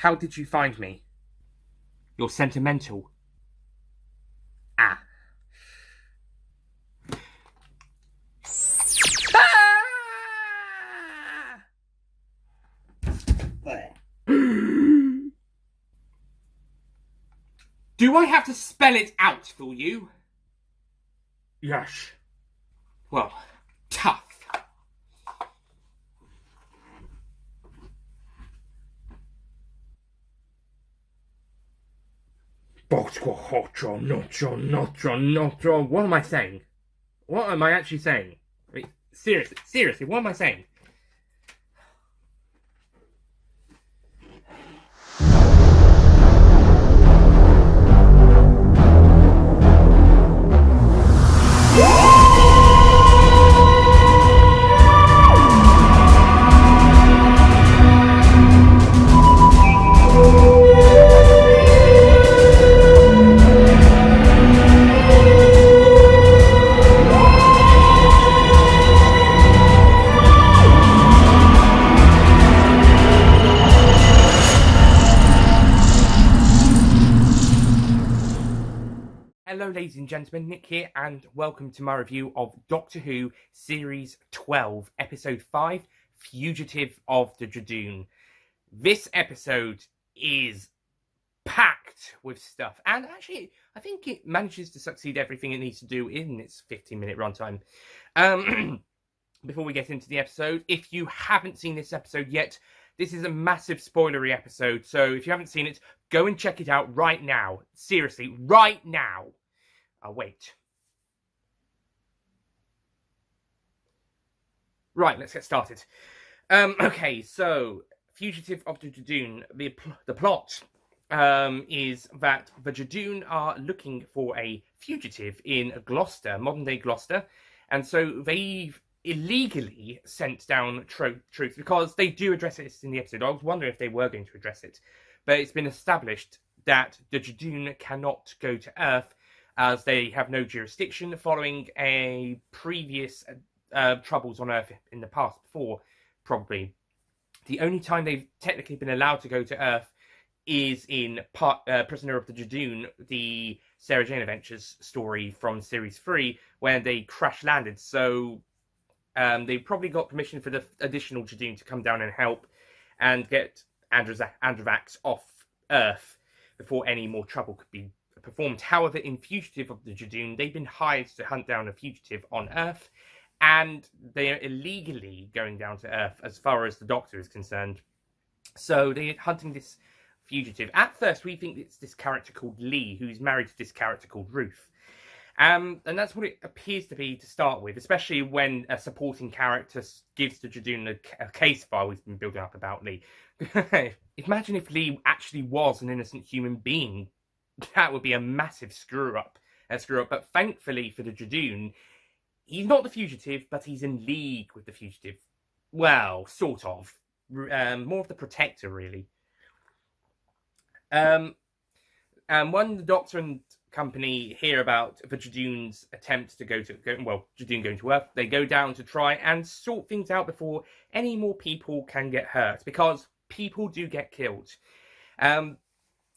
How did you find me? You're sentimental. Ah. Do I have to spell it out for you? Yes. Well, tough. What am I saying? What am I actually saying? Wait, seriously, what am I saying? Hello ladies and gentlemen, Nick here and welcome to my review of Doctor Who Series 12, Episode 5, Fugitive of the Judoon. This episode is packed with stuff and actually I think it manages to succeed everything it needs to do in its 15-minute runtime. Before we get into the episode, if you haven't seen this episode yet, this is a massive spoilery episode, so if you haven't seen it, go and check it out right now. Seriously, right now. I'll wait. Right, let's get started. Okay, so Fugitive of the Judoon. The plot is that the Judoon are looking for a fugitive in Gloucester, modern-day Gloucester, and so they've illegally sent down troops because they do address it in the episode. I was wondering if they were going to address it, but it's been established that the Judoon cannot go to Earth as they have no jurisdiction following a previous troubles on Earth in the past before, probably. The only time they've technically been allowed to go to Earth is in Prisoner of the Judoon, the Sarah Jane Adventures story from Series 3, where they crash-landed. So they probably got permission for the additional Judoon to come down and help and get Androvax off Earth before any more trouble could be performed. However, in Fugitive of the Judoon, they've been hired to hunt down a fugitive on Earth, and they are illegally going down to Earth as far as the Doctor is concerned. So they're hunting this fugitive. At first, we think it's this character called Lee, who's married to this character called Ruth. And that's what it appears to be to start with, especially when a supporting character gives the Judoon a case file we've been building up about Lee. Imagine if Lee actually was an innocent human being. That would be a massive screw up. But thankfully for the Judoon, he's not the fugitive, but he's in league with the fugitive. Well, sort of. More of the protector, really. And when the Doctor and company hear about the Judoon's attempt to Judoon going to Earth, they go down to try and sort things out before any more people can get hurt, because people do get killed.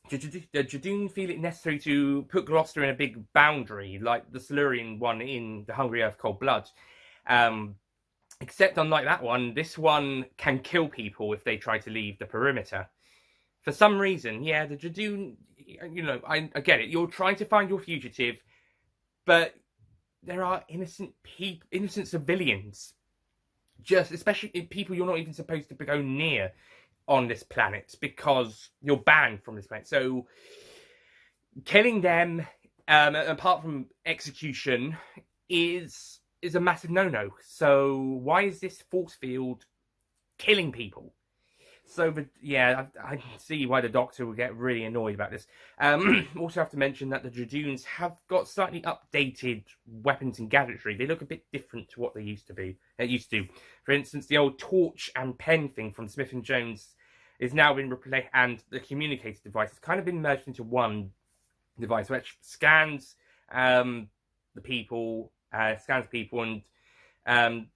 The Judoon feel it necessary to put Gloucester in a big boundary, like the Silurian one in The Hungry Earth Cold Blood. Except unlike that one, this one can kill people if they try to leave the perimeter. For some reason, yeah, the Judoon, I get it. You're trying to find your fugitive, but there are innocent civilians, especially people you're not even supposed to go near on this planet because you're banned from this planet. So killing them, apart from execution, is a massive no-no. So why is this force field killing people? So I see why the Doctor would get really annoyed about this. Also have to mention that the Judoons have got slightly updated weapons and gadgetry. They look a bit different to what they used to. For instance, the old torch and pen thing from Smith and Jones is now been replaced, and the communicator device has kind of been merged into one device, which scans people and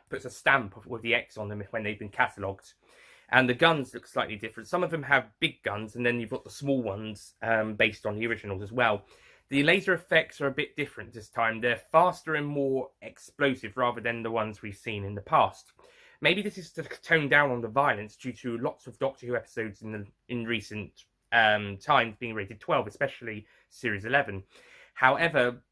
puts a stamp with the X on them when they've been catalogued. And the guns look slightly different. Some of them have big guns, and then you've got the small ones based on the originals as well. The laser effects are a bit different this time. They're faster and more explosive rather than the ones we've seen in the past. Maybe this is to tone down on the violence due to lots of Doctor Who episodes in recent times being rated 12, especially Series 11. However,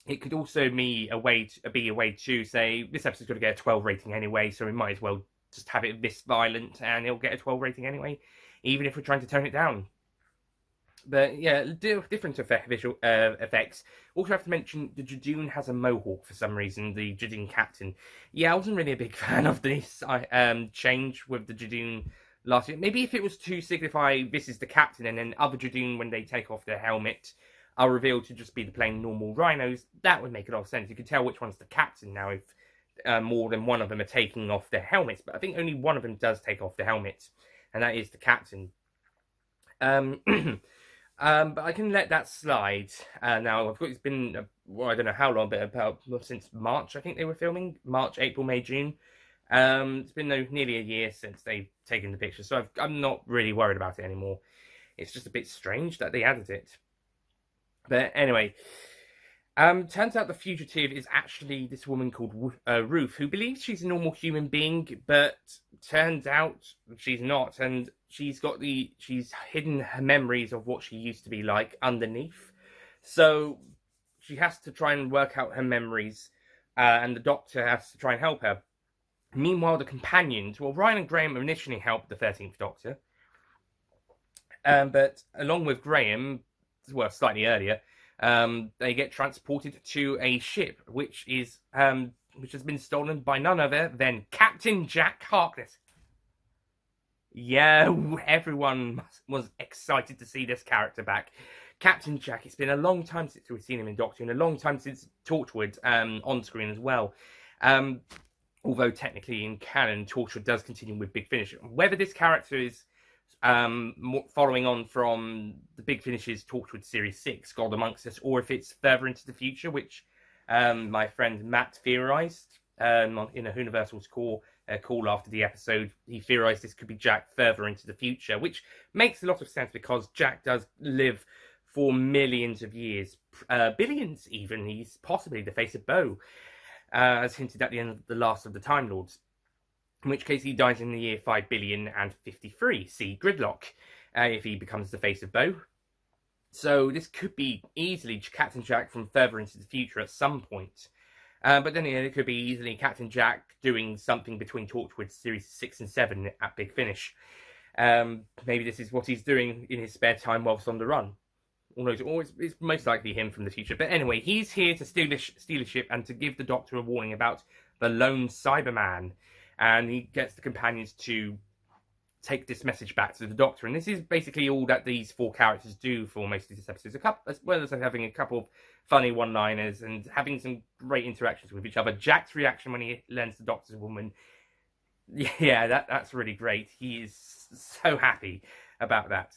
it could also be a way to say this episode's got to get a 12 rating anyway, so we might as well just have it this violent and it'll get a 12 rating anyway, even if we're trying to tone it down. But yeah, different visual effects. Also have to mention the Judoon has a mohawk for some reason, the Judoon captain. Yeah, I wasn't really a big fan of this change with the Judoon last year. Maybe if it was to signify this is the captain, and then other Judoon, when they take off their helmet, are revealed to just be the plain normal rhinos, that would make a lot of sense. You can tell which one's the captain now if more than one of them are taking off their helmets. But I think only one of them does take off the helmet, and that is the captain. But I can let that slide. Now, of course, it's been, I don't know how long, but about since March, I think they were filming. March, April, May, June. It's been nearly a year since they've taken the picture, so I'm not really worried about it anymore. It's just a bit strange that they added it. But anyway, turns out the fugitive is actually this woman called Ruth, who believes she's a normal human being, but turns out she's not, and she's hidden her memories of what she used to be like underneath. So she has to try and work out her memories, and the Doctor has to try and help her. Meanwhile, the companions, well, Ryan and Graham initially helped the 13th Doctor, but along with Graham, well, slightly earlier, they get transported to a ship which has been stolen by none other than Captain Jack Harkness. Yeah, everyone was excited to see this character back. Captain Jack, it's been a long time since we've seen him in Doctor, and a long time since Torchwood on screen as well. Although technically in canon, Torchwood does continue with Big Finish. Whether this character is following on from the Big Finish's Torchwood Series 6, God Amongst Us, or if it's further into the future, which my friend Matt theorised in a Universal's call after the episode. He theorised this could be Jack further into the future, which makes a lot of sense because Jack does live for millions of years, billions even. He's possibly the face of Bo, as hinted at the end of The Last of the Time Lords. In which case he dies in the year 5,053,000,053, see Gridlock, if he becomes the face of Bo. So this could be easily Captain Jack from further into the future at some point. But then it could be easily Captain Jack doing something between Torchwood Series 6 and 7 at Big Finish. Maybe this is what he's doing in his spare time whilst on the run. It's most likely him from the future. But anyway, he's here to steal a ship and to give the Doctor a warning about the lone Cyberman. And he gets the companions to take this message back to the Doctor. And this is basically all that these four characters do for most of this episode, as well as having a couple of funny one-liners and having some great interactions with each other. Jack's reaction when he learns the Doctor's a woman, yeah, that's really great. He is so happy about that.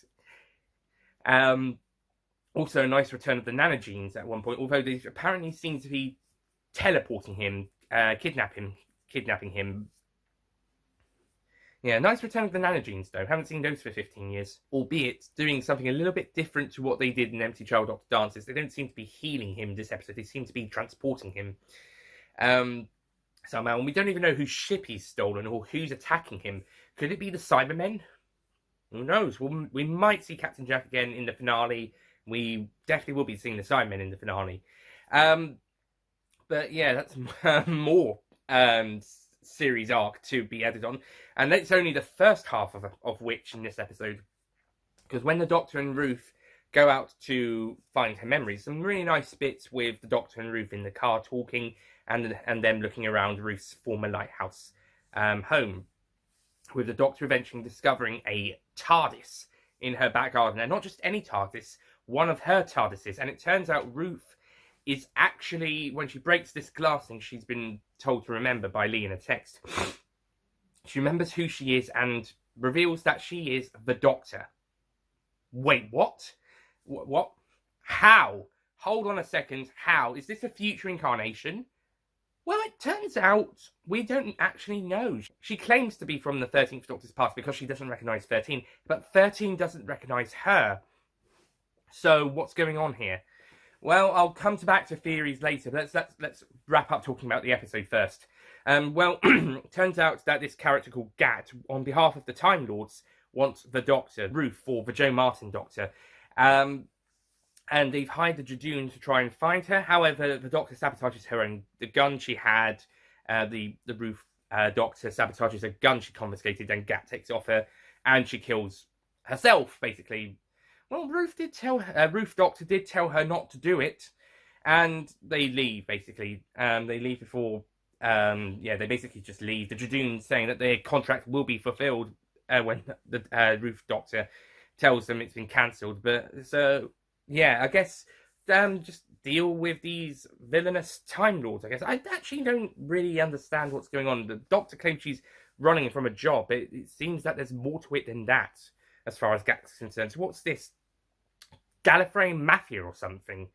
Also, a nice return of the nanogenes at one point, although they apparently seem to be teleporting him, kidnapping him. Yeah, nice return of the nanogenes, though. Haven't seen those for 15 years. Albeit doing something a little bit different to what they did in Empty Child Doctor Dances. They don't seem to be healing him this episode. They seem to be transporting him somehow. And we don't even know whose ship he's stolen or who's attacking him. Could it be the Cybermen? Who knows? We might see Captain Jack again in the finale. We definitely will be seeing the Cybermen in the finale. But yeah, that's more series arc to be added on, and it's only the first half of which in this episode, because when the Doctor and Ruth go out to find her memories, some really nice bits with the Doctor and Ruth in the car talking and them looking around Ruth's former lighthouse home, with the Doctor eventually discovering a TARDIS in her back garden, and not just any TARDIS, one of her TARDISes. And it turns out Ruth is actually, when she breaks this glass thing she's been told to remember by Lee in a text, she remembers who she is and reveals that she is the Doctor. Wait, what? What? How? Hold on a second. How? Is this a future incarnation? Well, it turns out we don't actually know. She claims to be from the 13th Doctor's past because she doesn't recognise 13, but 13 doesn't recognise her. So what's going on here? Well, I'll come back to theories later, but let's wrap up talking about the episode first. Well, turns out that this character called Gat, on behalf of the Time Lords, wants the Doctor, Ruth, or the Joe Martin Doctor. And they've hired the Judoon to try and find her. However, the Doctor sabotages the gun she had. The Ruth Doctor sabotages a gun she confiscated, and Gat takes it off her, and she kills herself, basically. Well, Ruth Doctor did tell her not to do it, and they leave, basically. They leave before, they basically just leave. The Judoon saying that their contract will be fulfilled when the Ruth Doctor tells them it's been cancelled. But so, yeah, I guess just deal with these villainous Time Lords, I guess. I actually don't really understand what's going on. The Doctor claims she's running from a job. It seems that there's more to it than that, as far as Gat's concerned. So what's this? Gallifreyan mafia or something?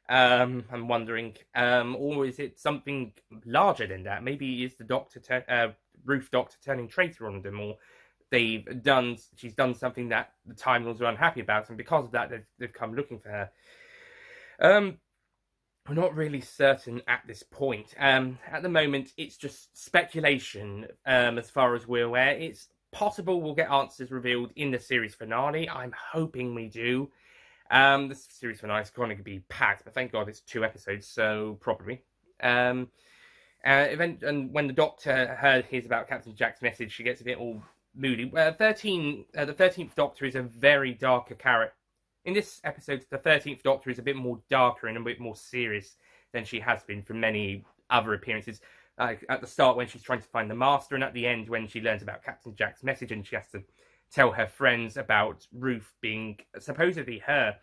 I'm wondering. Or is it something larger than that? Maybe is the Doctor, Ruth Doctor, turning traitor on them, or she's done something that the Time Lords are unhappy about, and because of that, they've come looking for her. We're not really certain at this point. At the moment, it's just speculation. As far as we're aware, it's possible we'll get answers revealed in the series finale. I'm hoping we do. The series finale is going to be packed, but thank God it's 2 episodes, so probably. And when the Doctor hears about Captain Jack's message, she gets a bit all moody. The 13th Doctor is a very darker character. In this episode, the 13th Doctor is a bit more darker and a bit more serious than she has been from many other appearances. At the start, when she's trying to find the Master, and at the end, when she learns about Captain Jack's message and she has to tell her friends about Ruth being supposedly her.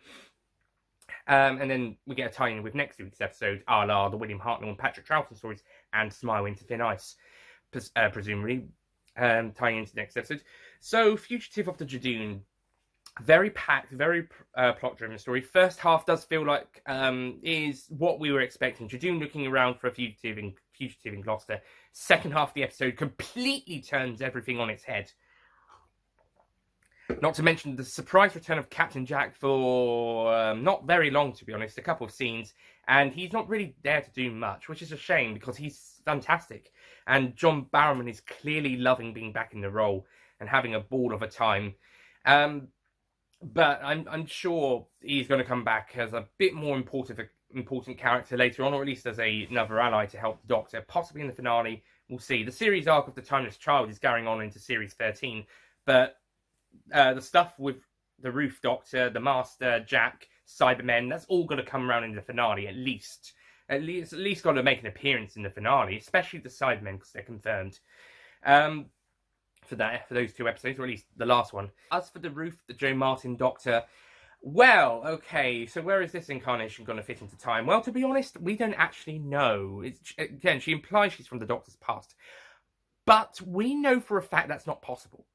And then we get a tie-in with next week's episode, a la the William Hartnell and Patrick Troughton stories, and Smile into Thin Ice, presumably, tying into the next episode. So, Fugitive of the Judoon, very packed, very plot-driven story. First half does feel like is what we were expecting. Judoon looking around for a fugitive in Gloucester. Second half of the episode completely turns everything on its head. Not to mention the surprise return of Captain Jack for not very long, to be honest, a couple of scenes, and he's not really there to do much, which is a shame because he's fantastic. And John Barrowman is clearly loving being back in the role and having a ball of a time. But I'm sure he's going to come back as a bit more important character later on, or at least as another ally to help the Doctor, possibly in the finale. We'll see. The series arc of the Timeless Child is going on into Series 13, but the stuff with the Ruth Doctor, the Master, Jack, Cybermen, that's all going to come around in the finale, at least. At least got to make an appearance in the finale, especially the Cybermen, because they're confirmed. For those 2 episodes, or at least the last one. As for the Ruth, the Joe Martin Doctor, well, okay, so where is this incarnation going to fit into time? Well, to be honest, we don't actually know. Again, she implies she's from the Doctor's past. But we know for a fact that's not possible.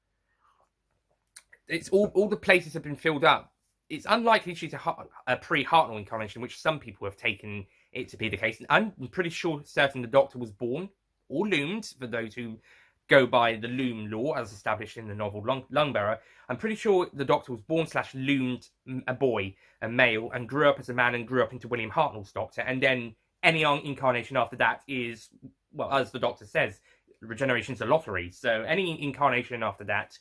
It's all the places have been filled up. It's unlikely she's a pre-Hartnell incarnation, which some people have taken it to be the case. I'm pretty certain the Doctor was born, or loomed, for those who go by the loom law as established in the novel Lungbarrow. I'm pretty sure the Doctor was born / loomed a boy, a male, and grew up as a man and grew up into William Hartnell's Doctor. And then any incarnation after that is, well, as the Doctor says, regeneration's a lottery. So any incarnation after that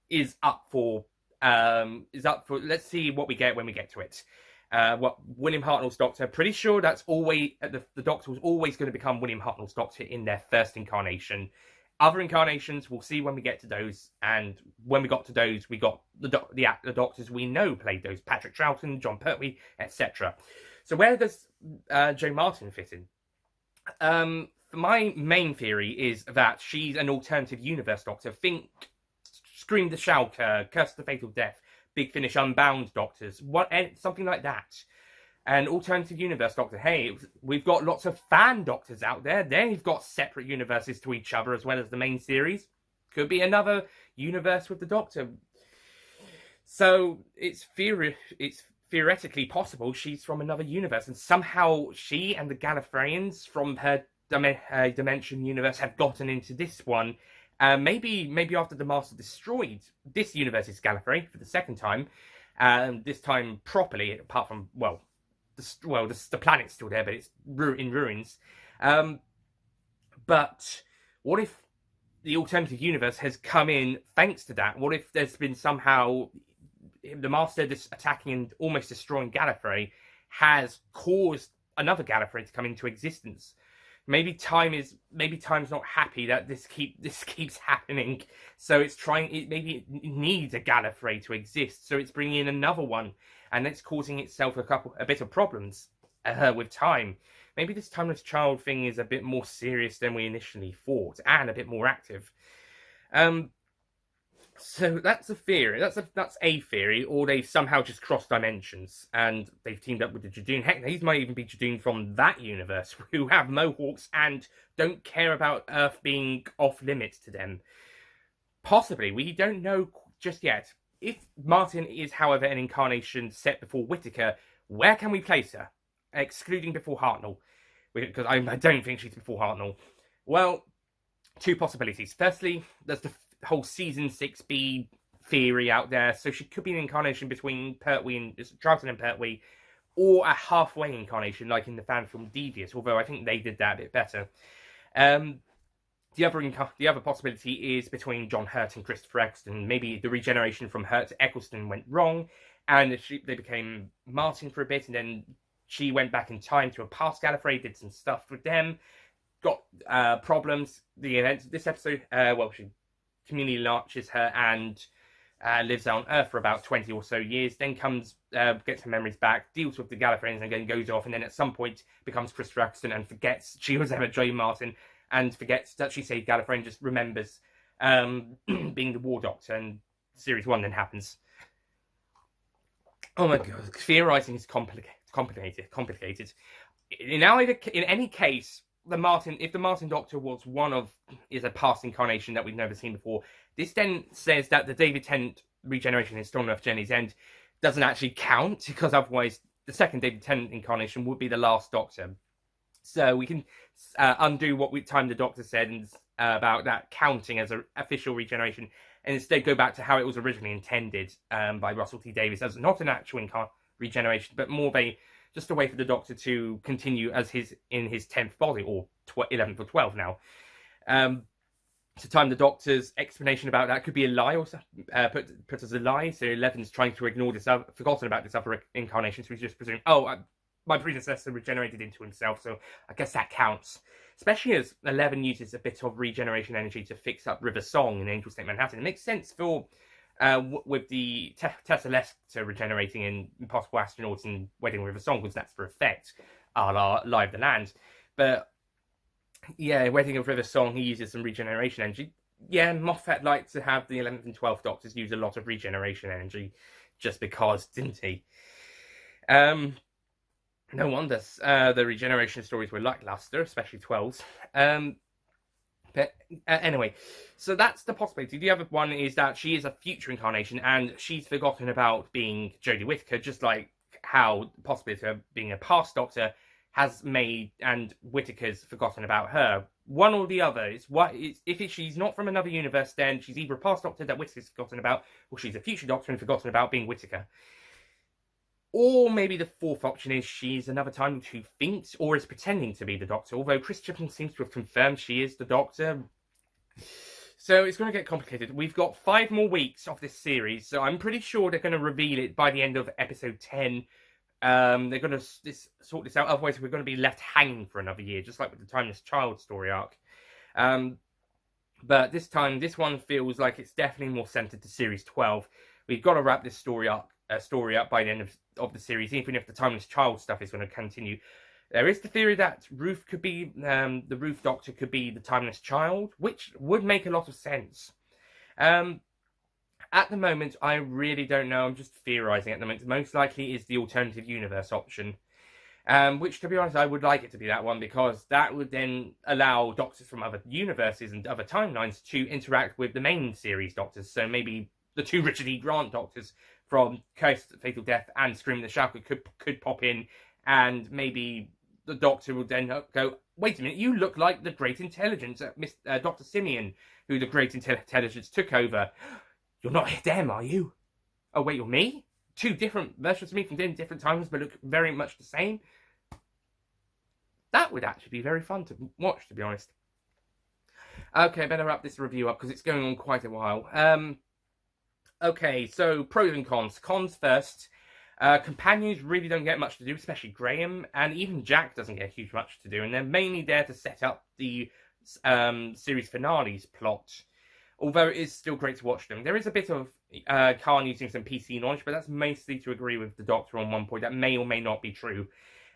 is up for let's see what we get when we get to it. What William Hartnell's Doctor, pretty sure that's always the Doctor was always going to become William Hartnell's Doctor in their first incarnation. Other incarnations, we'll see when we get to those, and when we got to those, we got the Doctors we know played those: Patrick Troughton, John Pertwee, etc. So where does Joe Martin fit in? My main theory is that she's an alternative universe Doctor. Think Scream the Shulker, Curse the Fatal Death, Big Finish Unbound Doctors, something like that. An alternative universe Doctor. Hey, we've got lots of fan Doctors out there. They've got separate universes to each other as well as the main series. Could be another universe with the Doctor. So it's theoretically possible she's from another universe, and somehow she and the Gallifreyans from her dimension universe have gotten into this one. Maybe after the Master destroyed this universe's Gallifrey for the second time, this time properly, apart from, the planet's still there, but it's in ruins. But what if the alternative universe has come in thanks to that? What if there's been somehow the Master attacking and almost destroying Gallifrey has caused another Gallifrey to come into existence? Maybe time's not happy that this keeps happening, so it's maybe it needs a Gallifrey to exist, so it's bringing in another one, and it's causing itself a bit of problems with time. Maybe this timeless child thing is a bit more serious than we initially thought, and a bit more active. So that's a theory. That's a theory, or they've somehow just crossed dimensions and they've teamed up with the Judoon. Heck, these might even be Judoon from that universe who have mohawks and don't care about Earth being off limits to them. Possibly, we don't know just yet. If Martin is, however, an incarnation set before Whittaker, where can we place her? Excluding before Hartnell, because I don't think she's before Hartnell. Well, two possibilities. Firstly, there's the whole season 6B theory out there, so she could be an incarnation between Charlton and Pertwee, or a halfway incarnation like in the fan film Devious, although I think they did that a bit better. The other possibility is between John Hurt and Christopher Eccleston. Maybe the regeneration from Hurt to Eccleston went wrong, and they became Martin for a bit, and then she went back in time to a past Gallifrey, did some stuff with them, got problems. The events of this episode, she community launches her and lives on Earth for about 20 or so years, then gets her memories back, deals with the Gallifreyans, and then goes off, and then at some point becomes Christopher Eccleston and forgets she was ever Joy Martin, and forgets that she saved Gallifrey, and just remembers being the War Doctor, and Series 1 then happens. Oh my god, theorising is complicated. In any case, if the Martin Doctor is a past incarnation that we've never seen before, this then says that the David Tennant regeneration in Storm of Jenny's End doesn't actually count, because otherwise the second David Tennant incarnation would be the last Doctor. So we can undo what the Doctor said about that counting as an official regeneration, and instead go back to how it was originally intended by Russell T Davies as not an actual regeneration, but more of just a way for the Doctor to continue as in his 10th body, or 11th or 12th now. To time the Doctor's explanation about that could be a lie, or put as a lie. So 11's trying to ignore forgotten about this other incarnation, so he's just presuming, my predecessor regenerated into himself, so I guess that counts. Especially as 11 uses a bit of regeneration energy to fix up River Song in Angel State Manhattan. It makes sense for with the Tessa Lester regenerating in Impossible Astronauts and Wedding River Song, because that's for effect, a la Live the Land. But yeah, Wedding of River Song, he uses some regeneration energy. Yeah, Moffat liked to have the 11th and 12th Doctors use a lot of regeneration energy, just because, didn't he? No wonder the regeneration stories were lackluster, especially 12's. But anyway, so that's the possibility. The other one is that she is a future incarnation, and she's forgotten about being Jodie Whittaker, just like how the possibility of being a past Doctor has made, and Whittaker's forgotten about her. One or the other. She's not from another universe, then she's either a past Doctor that Whittaker's forgotten about, or she's a future Doctor and forgotten about being Whittaker. Or maybe the fourth option is she's another Time Lord who thinks or is pretending to be the Doctor, although Chris Chibnall seems to have confirmed she is the Doctor. So it's going to get complicated. We've got 5 more weeks of this series, so I'm pretty sure they're going to reveal it by the end of episode 10. They're going to sort this out, otherwise we're going to be left hanging for another year, just like with the Timeless Child story arc. But this time, this one feels like it's definitely more centered to Series 12. We've got to wrap this story up by the end of the series, even if the Timeless Child stuff is going to continue. There is the theory that Ruth could be, the Ruth Doctor could be the Timeless Child, which would make a lot of sense. At the moment, I really don't know. I'm just theorising at the moment. Most likely is the alternative universe option, which, to be honest, I would like it to be that one, because that would then allow Doctors from other universes and other timelines to interact with the main series Doctors. So maybe the 2 Richard E. Grant Doctors from Curse, Fatal Death and Scream the Shout could pop in, and maybe the Doctor would then go, wait a minute, you look like the Great Intelligence, Dr. Simeon, who the Great Intelligence took over. You're not them, are you? Oh, wait, you're me? Two different versions of me from different times, but look very much the same. That would actually be very fun to watch, to be honest. Okay, I better wrap this review up, because it's going on quite a while. Okay, so pros and cons. Cons first. Companions really don't get much to do, especially Graham, and even Jack doesn't get huge much to do, and they're mainly there to set up the series finale's plot, although it is still great to watch them. There is a bit of Khan using some PC knowledge, but that's mostly to agree with the Doctor on one point. That may or may not be true.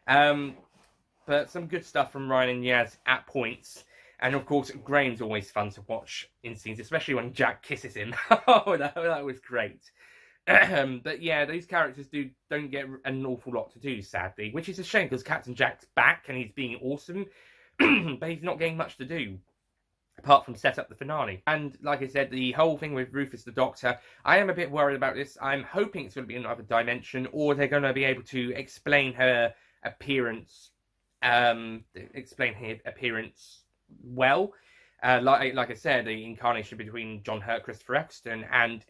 But some good stuff from Ryan and Yaz at points. And of course, Graham's always fun to watch in scenes, especially when Jack kisses him. Oh, that was great. But yeah, those characters don't get an awful lot to do, sadly, which is a shame because Captain Jack's back and he's being awesome, but he's not getting much to do apart from set up the finale. And like I said, the whole thing with Rufus the Doctor, I am a bit worried about this. I'm hoping it's going to be another dimension, or they're going to be able to explain her appearance, well. Like I said, the incarnation between John Hurt, Christopher Eccleston, and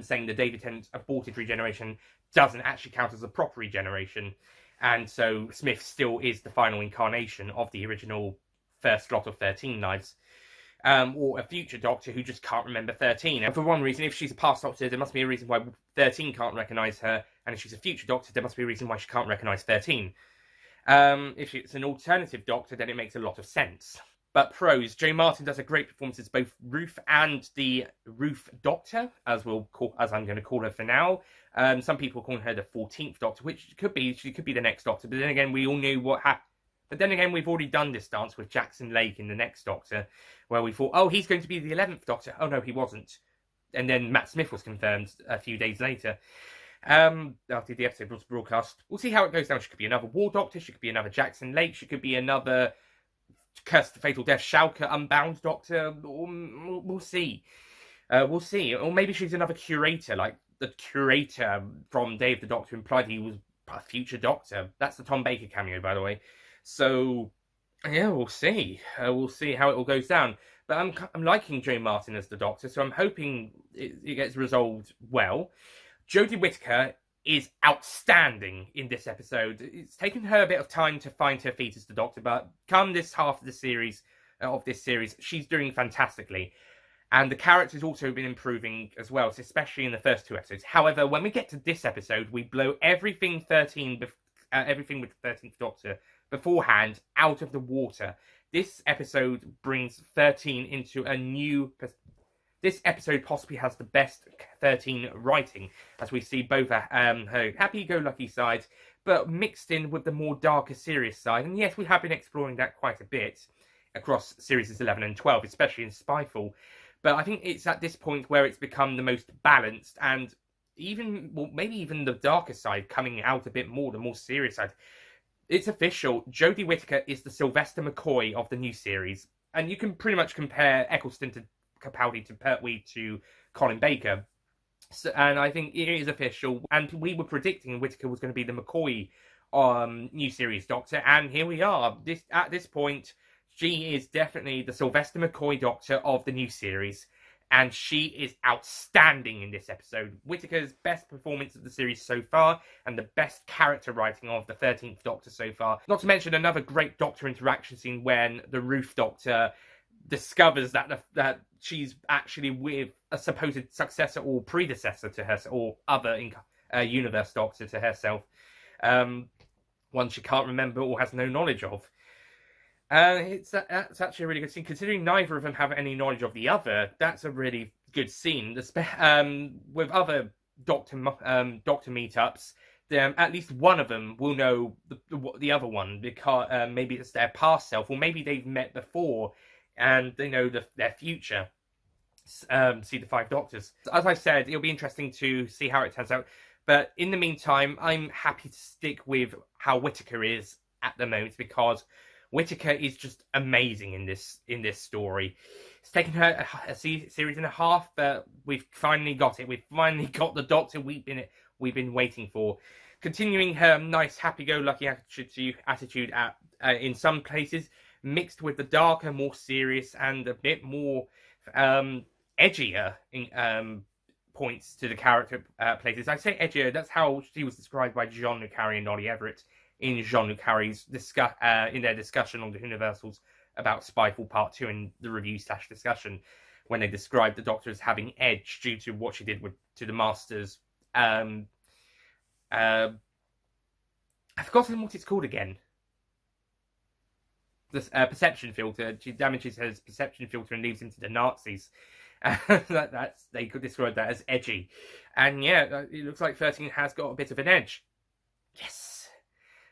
saying the David Tennant aborted regeneration doesn't actually count as a proper regeneration. And so Smith still is the final incarnation of the original first lot of 13 lives. Or a future Doctor who just can't remember 13. And for one reason, if she's a past Doctor, there must be a reason why 13 can't recognise her. And if she's a future Doctor, there must be a reason why she can't recognise 13. If it's an alternative Doctor, then it makes a lot of sense. But pros, Jo Martin does a great performance as both Ruth and the Ruth Doctor, as I'm going to call her for now. Some people call her the 14th Doctor, which she could be the next Doctor. But then again, we all knew what happened. But then again, we've already done this dance with Jackson Lake in the next Doctor, where we thought, oh, he's going to be the 11th Doctor. Oh no, he wasn't. And then Matt Smith was confirmed a few days later. After the episode was broadcast. We'll see how it goes down. She could be another War Doctor. She could be another Jackson Lake. She could be another Cursed to Fatal Death Schalke Unbound Doctor. We'll see. We'll see. Or maybe she's another curator, like the curator from Day of the Doctor implied he was a future Doctor. That's the Tom Baker cameo, by the way. So, yeah, we'll see. We'll see how it all goes down. But I'm liking Jo Martin as the Doctor, so I'm hoping it gets resolved well. Jodie Whittaker is outstanding in this episode. It's taken her a bit of time to find her feet as the Doctor, but come this half of this series, she's doing fantastically. And the character's also been improving as well, especially in the first two episodes. However, when we get to this episode, we blow everything with the 13th Doctor beforehand out of the water. This episode brings 13 into a new... This episode possibly has the best 13 writing, as we see both her happy-go-lucky side, but mixed in with the more darker, serious side. And yes, we have been exploring that quite a bit across series 11 and 12, especially in Spyfall. But I think it's at this point where it's become the most balanced, and maybe even the darker side coming out a bit more, the more serious side. It's official. Jodie Whittaker is the Sylvester McCoy of the new series. And you can pretty much compare Eccleston to Capaldi to Pertwee to Colin Baker. So, and I think it is official. And we were predicting Whittaker was going to be the McCoy new series Doctor. And here we are. At this point, she is definitely the Sylvester McCoy Doctor of the new series. And she is outstanding in this episode. Whittaker's best performance of the series so far, and the best character writing of the 13th Doctor so far. Not to mention another great Doctor interaction scene when the Ruth Doctor discovers that she's actually with a supposed successor or predecessor to her, or other universe Doctor to herself. One she can't remember or has no knowledge of. That's actually a really good scene. Considering neither of them have any knowledge of the other, that's a really good scene. With other Doctor meetups, at least one of them will know the other one, because maybe it's their past self, or maybe they've met before and they know their future. See the Five Doctors. As I said, it'll be interesting to see how it turns out. But in the meantime, I'm happy to stick with how Whittaker is at the moment, because Whittaker is just amazing in this story. It's taken her a series and a half, but we've finally got it. We've finally got the Doctor we've been waiting for. Continuing her nice, happy-go-lucky attitude in some places, mixed with the darker, more serious, and a bit more edgier in, points to the character places. I say edgier, that's how she was described by John le Carré and Ollie Everett in Jean le Carré's in their discussion on the Universals about Spyfall Part 2 in the review/discussion, when they described the Doctor as having edge due to what she did to the Master's I've forgotten what it's called again. The perception filter. She damages his perception filter and leaves him to the Nazis. They could describe that as edgy. And yeah, it looks like 13 has got a bit of an edge. Yes.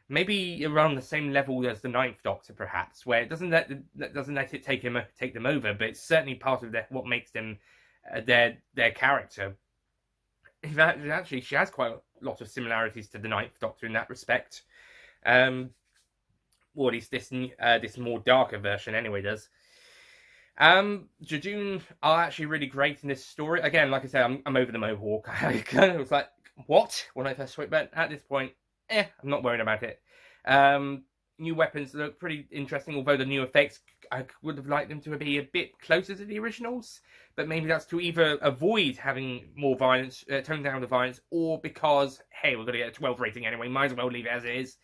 Maybe around the same level as the Ninth Doctor, perhaps, where it doesn't let it take them over, but it's certainly part of what makes them their character. In fact, actually, she has quite a lot of similarities to the Ninth Doctor in that respect. Or at least this more darker version anyway does. Judoon are actually really great in this story. Again, like I said, I'm over the Mohawk. I kind of was like, what? When I first saw it, but at this point, I'm not worried about it. New weapons look pretty interesting, although the new effects, I would have liked them to be a bit closer to the originals, but maybe that's to either avoid having more violence, tone down the violence, or because, hey, we're going to get a 12 rating anyway, might as well leave it as it is.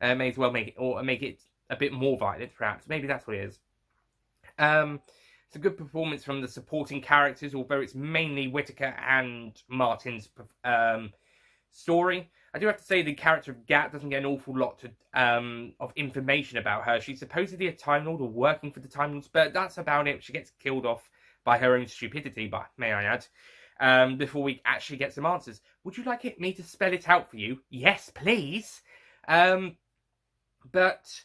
May as well make it a bit more violent, perhaps. Maybe that's what it is. It's a good performance from the supporting characters, although it's mainly Whittaker and Martin's story. I do have to say the character of Gat doesn't get an awful lot of information about her. She's supposedly a Time Lord or working for the Time Lords, but that's about it. She gets killed off by her own stupidity, but may I add, before we actually get some answers. Would you like me to spell it out for you? Yes, please. But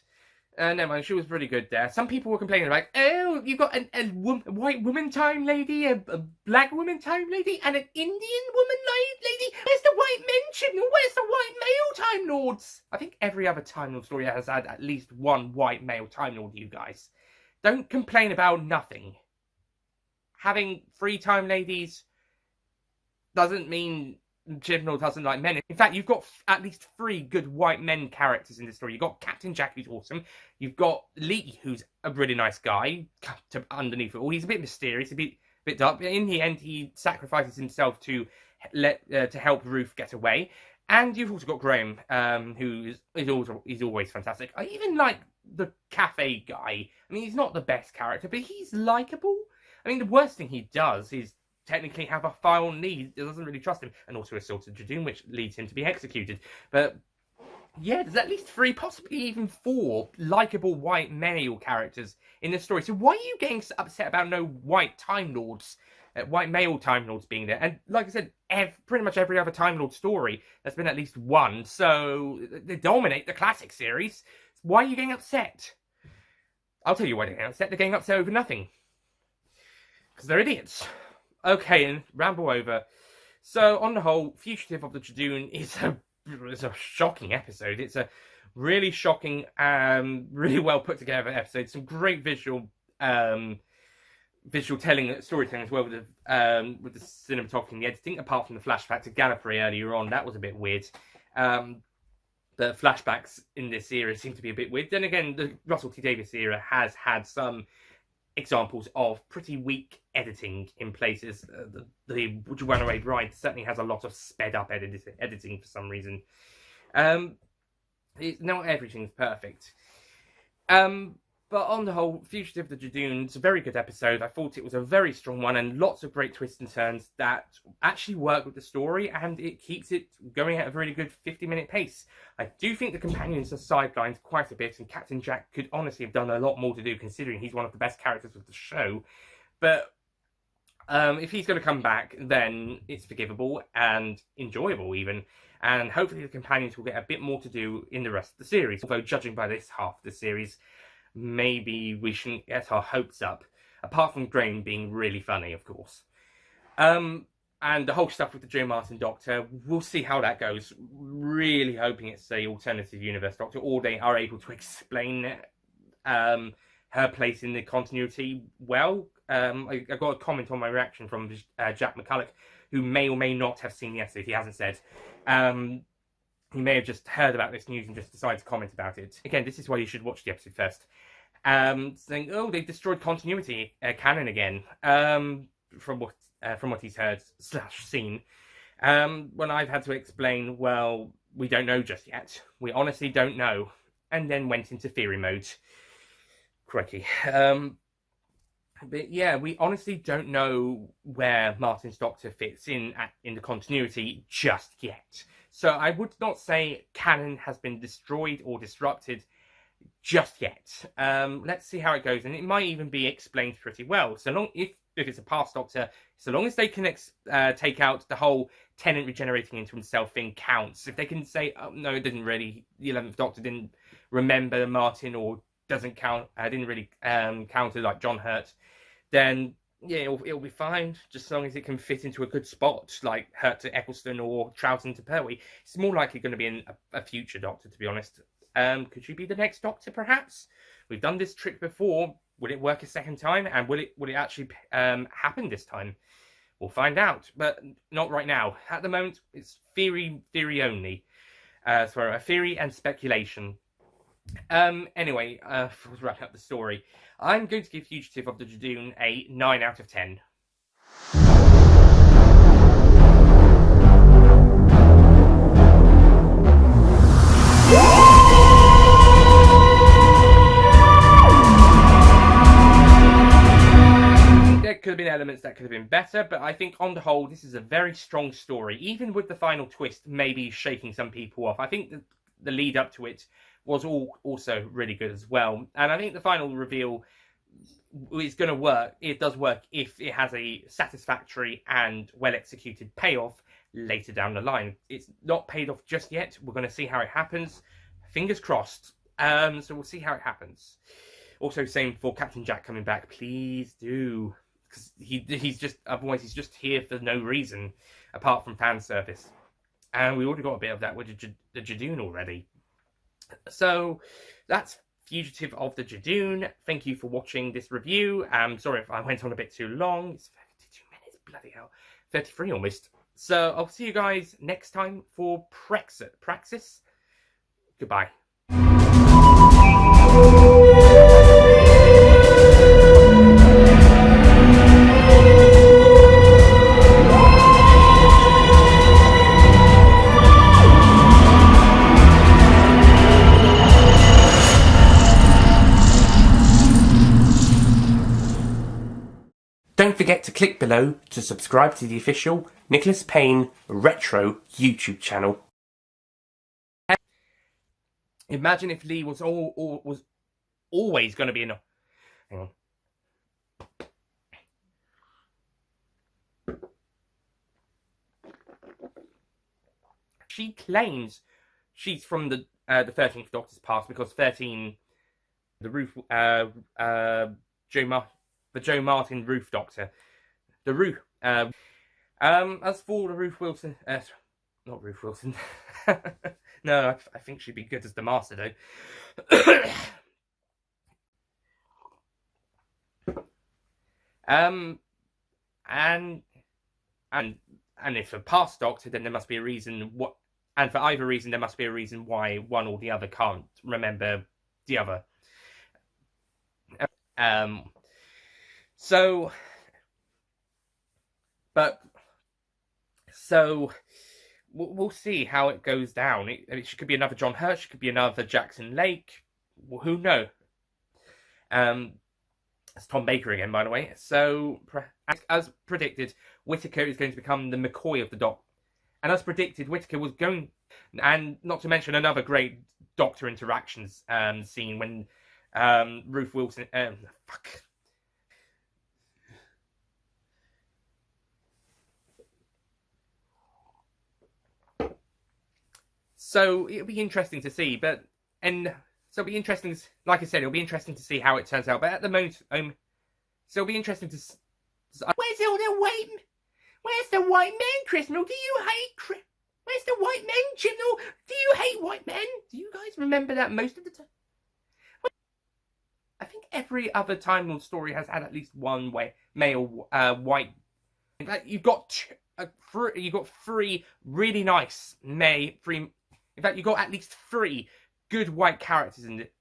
never mind, she was pretty good there. Some people were complaining like, oh, you've got a white woman time lady, a black woman time lady, and an Indian woman lady. Where's the white men? Where's the white male Time Lords? I think every other Time Lord story has had at least one white male Time Lord, you guys. Don't complain about nothing. Having 3 time ladies doesn't mean Chibnall doesn't like men. In fact, you've got at least 3 good white men characters in this story. You've got Captain Jack, who's awesome. You've got Lee, who's a really nice guy. Underneath it all, he's a bit mysterious, a bit dark. But in the end, he sacrifices himself to help Ruth get away. And you've also got Graham, who is always fantastic. I even like the cafe guy. I mean, he's not the best character, but he's likable. I mean, the worst thing he does is technically have a file need. It doesn't really trust him, and also assaulted Judoon, which leads him to be executed. But yeah, there's at least 3, possibly even 4 likable white male characters in this story. So why are you getting upset about no white Time Lords, white male Time Lords being there? And like I said, pretty much every other Time Lord story, there's been at least one. So they dominate the classic series. Why are you getting upset? I'll tell you why they're getting upset. They're getting upset over nothing. Because they're idiots. Okay, and ramble over. So, on the whole, Fugitive of the Judoon is a shocking episode. It's a really shocking, really well put together episode. Some great visual telling, storytelling as well with the cinematography and the editing. Apart from the flashback to Gallifrey earlier on, that was a bit weird. The flashbacks in this era seem to be a bit weird. Then again, the Russell T Davies era has had some examples of pretty weak editing in places. The Runaway Bride certainly has a lot of sped up editing for some reason. Not everything's perfect. But on the whole, Fugitive of the Judoon, it's a very good episode. I thought it was a very strong one and lots of great twists and turns that actually work with the story, and it keeps it going at a really good 50-minute pace. I do think the companions are sidelined quite a bit, and Captain Jack could honestly have done a lot more to do, considering he's one of the best characters of the show. But if he's going to come back, then it's forgivable and enjoyable even. And hopefully the companions will get a bit more to do in the rest of the series. Although, judging by this half of the series, maybe we shouldn't get our hopes up. Apart from Graham being really funny, of course. And the whole stuff with the Joe Martin Doctor, we'll see how that goes. Really hoping it's the alternative universe Doctor, or they are able to explain her place in the continuity well. I got a comment on my reaction from Jack McCulloch, who may or may not have seen the episode. He hasn't said. He may have just heard about this news and just decided to comment about it. Again, this is why you should watch the episode first. saying, "Oh, they've destroyed continuity canon again." From what he's heard / seen, when I've had to explain, well, we don't know just yet. We honestly don't know, and then went into theory mode. Crikey. But yeah, we honestly don't know where Martin's Doctor fits in the continuity just yet. So I would not say canon has been destroyed or disrupted just yet. Let's see how it goes, and it might even be explained pretty well. So long if it's a past Doctor, so long as they can take out the whole Tennant regenerating into himself thing counts. If they can say, oh no, it didn't really, the 11th Doctor didn't remember Martin or doesn't count, didn't really counter like John Hurt, then yeah, it'll be fine, just as long as it can fit into a good spot, like Hurt to Eccleston or Troughton to Pertwee. It's more likely going to be in a future Doctor, to be honest. Could she be the next Doctor, perhaps? We've done this trick before. Will it work a second time? And will it actually happen this time? We'll find out, but not right now. At the moment, it's theory only. So a theory and speculation. Anyway, to wrap up the story, I'm going to give Fugitive of the Judoon a 9 out of 10. There could have been elements that could have been better, but I think on the whole, this is a very strong story, even with the final twist maybe shaking some people off. I think the lead up to it was also really good as well. And I think the final reveal is going to work. It does work if it has a satisfactory and well-executed payoff later down the line. It's not paid off just yet. We're going to see how it happens. Fingers crossed. So we'll see how it happens. Also, same for Captain Jack coming back. Please do. Because he's just here for no reason, apart from fan service. And we already got a bit of that with the Judoon already. So that's Fugitive of the Judoon. Thank you for watching this review. Sorry if I went on a bit too long. It's 32 minutes, bloody hell. 33 almost. So I'll see you guys next time for Praxis. Goodbye. Don't forget to click below to subscribe to the official Nicholas Payne Retro YouTube channel. Imagine if Lee was was always going to be enough. Hang on. She claims she's from the 13th Doctor's past because 13, the roof, the Joe Martin Roof Doctor, the Roof. As for the Ruth Wilson, not Ruth Wilson. No, I think she'd be good as the Master though. And if a past Doctor, then there must be a reason what. And for either reason, there must be a reason why one or the other can't remember the other. So we'll see how it goes down. It could be another John Hurt, it could be another Jackson Lake. Well, who knows? It's Tom Baker again, by the way. So, as predicted, Whittaker is going to become the McCoy of the Doc. And as predicted, Whittaker was going... And not to mention another great Doctor interactions scene when Ruth Wilson... fuck... So it'll be interesting to see, so it'll be interesting. Like I said, it'll be interesting to see how it turns out. But at the moment, so it'll be interesting to. Where's all the white? Where's the white men, Chibnall? Do you hate? Where's the white men, Chibnall? Do you hate white men? Do you guys remember that most of the time? I think every other Time Lord story has had at least one male white. In fact, you've got three really nice In fact, you got at least 3 good white characters in it.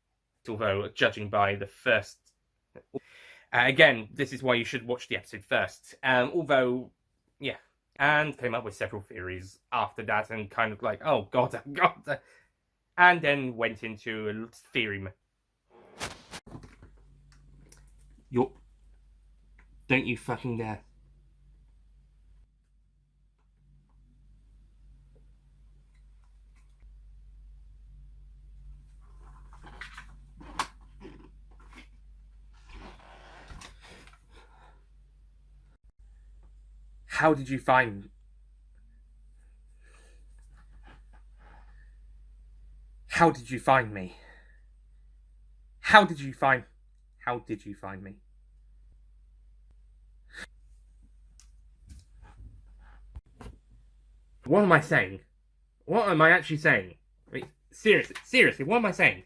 although judging by the first... again, this is why you should watch the episode first. Although, yeah, and came up with several theories after that, and kind of like, oh god, god, and then went into a theory. Don't you fucking dare. How did you find... How did you find me? How did you find... How did you find me? What am I saying? What am I actually saying? I mean, seriously, what am I saying?